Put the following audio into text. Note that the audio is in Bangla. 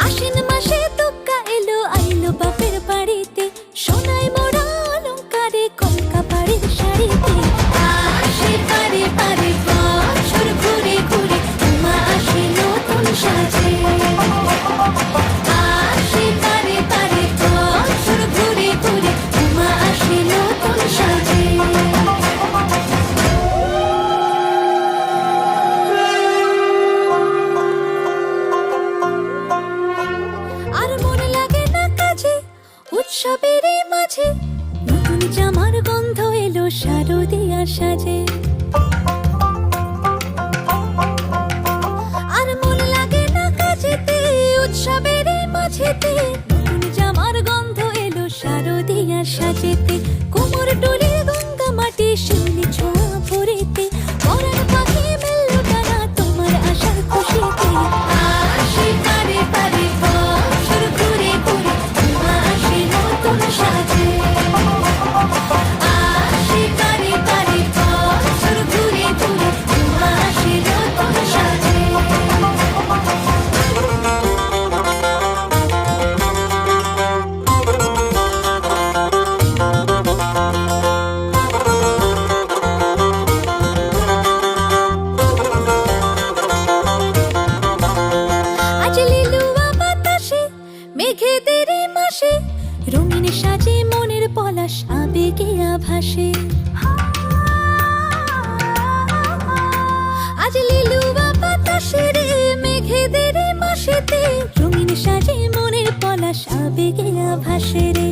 আশ্বিন মাসে তোকা এলো আইলো বাপের বাড়িতে, সোনায় মোড়া অলংকারে কলকা বাড়ির শাড়িতে। আসে পারে পারে বছর ঘুরে ঘুরে, উমা আসে নতুন সাজে। আসে পারে পারে বছর ঘুরে ঘুরে, উমা আসে নতুন সাজে। আর মন লাগে না কাজে উৎসবের মাঝে, নতুন জামার গন্ধ এলো শারদিয়ার সাজে। আর মন লাগে না কাজেতে উৎসবের মাঝেতে, নতুন জামার গন্ধ এলো শারদিয়ার সাজেতে। কোমর ডোলে গঙ্গা মাটি শিউলি ছোঁয়া ভরেতে, পরাণ পাখি মেললো ডানা তোমার আশার খুশিতে। আসে পারে পারে বছর ঘুরে ঘুরে, উমা আসে নতুন সাজে। আসে পারে পারে বছর ঘুরে ঘুরে, উমা আসে নতুন সাজে। আজ লিলুয়া বাতাসে মেঘেদের মাসে, রঙিন সাজে মনের পলাশ আবেগে আভাসে। আজ লিলুয়া বাতাসে রে মেঘেদের মাসেতে, রঙিন সাজে মনের পলাশ আবেগে আভাসে রে।